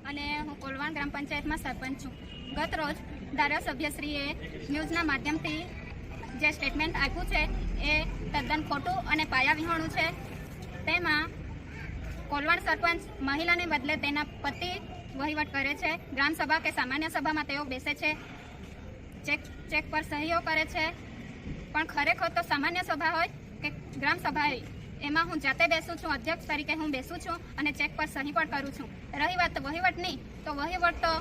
અને હું કોલવાણ ગ્રામ પંચાયતમાં સરપંચ છું. ગત રોજ ધારાસભ્યશ્રીએ ન્યૂઝના માધ્યમથી જે સ્ટેટમેન્ટ આપ્યું છે એ તદ્દન ખોટું અને પાયાવિહોણું છે. તેમાં કોલવાણ સરપંચ મહિલાને બદલે તેના પતિ વહીવટ કરે છે. ગ્રામસભા કે સામાન્ય સભામાં તેઓ બેસે છે, ચેક પર સહીઓ કરે છે, પણ ખરેખર તો સામાન્ય સભા હોય કે ગ્રામસભા હોય એમાં હું જાતે બેસું છું, અધ્યક્ષ તરીકે હું બેસું છું અને ચેક પર સહી પણ કરું છું. રહી વાત વહીવટની, તો વહીવટ તો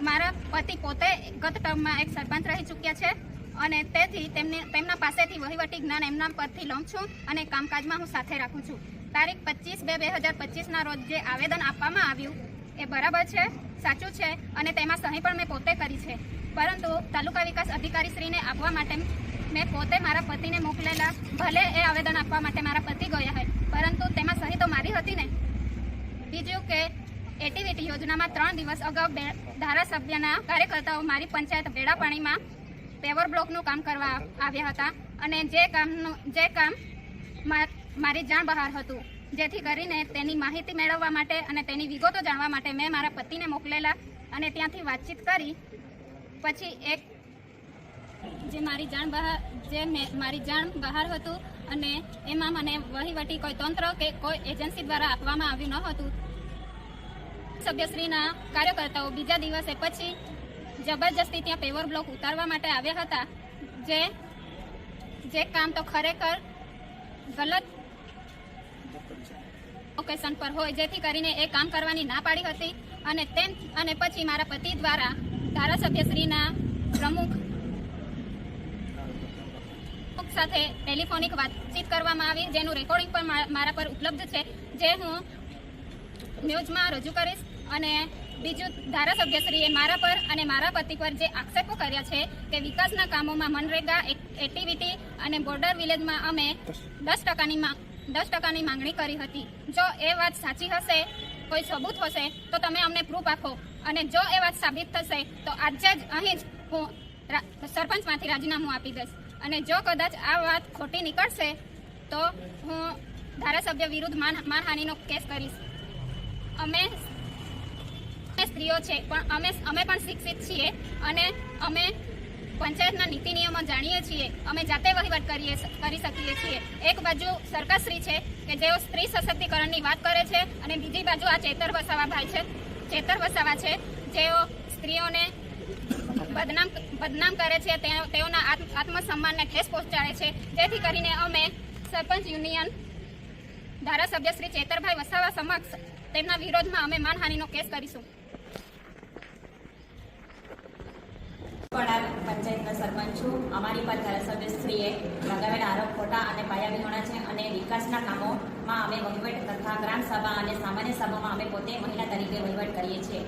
મારા પતિ પોતે ગત ટર્મમાં એક સરપંચ રહી ચૂક્યા છે અને તેથી તેમના પાસેથી વહીવટી જ્ઞાન એમના પરથી લઉં છું અને કામકાજમાં હું સાથે રાખું છું. તારીખ 25/2/2025ના રોજ જે આવેદન આપવામાં આવ્યું એ બરાબર છે, સાચું છે અને તેમાં સહી પણ મેં પોતે કરી છે. પરંતુ તાલુકા વિકાસ અધિકારીશ્રીને આપવા માટે મેં પોતે મારા પતિને મોકલેલા. ભલે એ આવેદન આપવા માટે મારા પતિ ગયા હોય, પરંતુ તેમાં સહી તો મારી હતી ને. બીજું કે એટીવીટી યોજનામાં 3 દિવસ અગાઉ ધારાસભ્યના કાર્યકર્તાઓ મારી પંચાયત બેડાપાણીમાં પેવર બ્લોકનું કામ કરવા આવ્યા હતા અને જે કામ મારી જાણ બહાર હતું, જેથી કરીને તેની માહિતી મેળવવા માટે અને તેની વિગતો જાણવા માટે મેં મારા પતિને મોકલેલા અને ત્યાંથી વાતચીત કરી. પછી એક જે મારી જાણ બહાર હતું અને એમાં મને વહીવટી કોઈ તંત્ર કે કોઈ એજન્સી દ્વારા આપવામાં આવ્યું ન હતું. સભ્યશ્રીના કાર્યકર્તાઓ બીજા દિવસે પછી જબરજસ્તી ત્યાં પેવર બ્લોક ઉતારવા માટે આવ્યા હતા, જે કામ તો ખરેખર ગલત લોકેશન પર હોય, જેથી કરીને એ કામ કરવાની ના પાડી હતી. અને પછી મારા પતિ દ્વારા ધારાસભ્યશ્રીના પ્રમુખ સાથે ટેલિફોનિક વાતચીત કરવામાં આવી, જેનું રેકોર્ડિંગ પણ મારા પર ઉપલબ્ધ છે, જે હું ન્યૂઝમાં રજૂ કરીશ. અને બીજું, ધારાસભ્યશ્રીએ મારા પર અને મારા પતિ પર જે આક્ષેપો કર્યા છે કે વિકાસના કામોમાં મનરેગા એક્ટિવિટી અને બોર્ડર વિલેજમાં અમે 10% માંગણી કરી હતી. જો એ વાત સાચી હશે, કોઈ સબૂત હશે તો તમે અમને પ્રૂફ આપો, અને જો એ વાત સાબિત થશે તો આજે જ અહીં જ હું સરપંચમાંથી રાજીનામું આપી દઈશ. અને જો કદાચ આ વાત ખોટી નીકળશે તો હું ધારાસભ્ય વિરુદ્ધ માનહાનિનો કેસ કરીશ. અમે સ્ત્રીઓ છે, પણ અમે પણ શિક્ષિત છીએ અને અમે પંચાયતના નીતિ નિયમો જાણીએ છીએ. અમે જાતે વહીવટ કરી શકીએ છીએ. એક બાજુ સરકારશ્રી છે કે જેઓ સ્ત્રી સશક્તિકરણની વાત કરે છે અને બીજી બાજુ આ ચેતર વસાવા છે જેઓ સ્ત્રીઓને બદનામ કરે છે, તેઓના આત્મસન્માનને ઠેસ પહોંચાડે છે. જેથી કરીને અમે સરપંચ યુનિયન ધારાસભ્ય શ્રી ચેતરભાઈ વસાવા સમક્ષ તેમના વિરોધમાં અમે માનહાનિનો કેસ કરીશું. પંચાયતના સરપંચ છું. અમારી પર ધારાસભ્યશ્રીએ લગાવેલા આરોપ ખોટા અને પાયાવિહોણા છે અને વિકાસના કામોમાં અમે વહીવટ તથા ગ્રામસભા અને સામાન્ય સભામાં અમે પોતે મહિલા તરીકે વહીવટ કરીએ છીએ.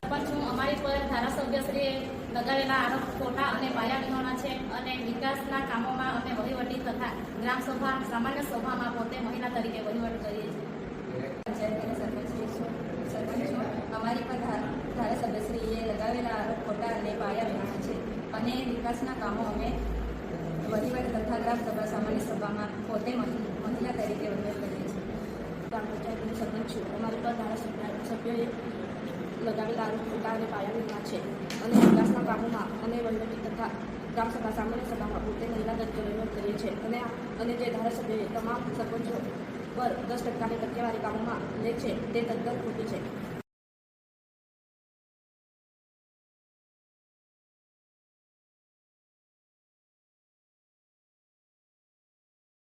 સરપંચ છું. અમારી પર ધારાસભ્યશ્રીએ લગાવેલા આરોપ ખોટા અને પાયાવિહોણા છે અને વિકાસના કામોમાં અમે વહીવટી તથા ગ્રામસભા સામાન્ય સભામાં પોતે મહિલા તરીકે વહીવટ કરીએ છીએ. પંચાયતના સરપંચ છું. અમારી પર ધારાસભ્યશ્રીએ લગાવેલા આરોપ ખોટા અને પાયાવિહોણા છે અને વિકાસના કામો અમે વહીવટ તથા ગ્રામસભા સામાન્ય સભામાં પોતે મહિલા તરીકે વહીવટ કરીએ છીએ. ગ્રામ પંચાયતનું સરપંચ છું. અમારી પર ધારાસભ્યોએ લગાવેલા આરોપ ખોટા અને પાયાવિહોણા છે અને વિકાસના કામોમાં અને વહીવટી તથા ગ્રામસભા સામાન્ય સભામાં પોતે મહિલા તરીકે વહીવટ કરીએ છીએ. અને જે ધારાસભ્યોએ તમામ સરપંચો પર 10%ની ટકેવારી કામોમાં લે છે તે તદ્દન ખોટી છે.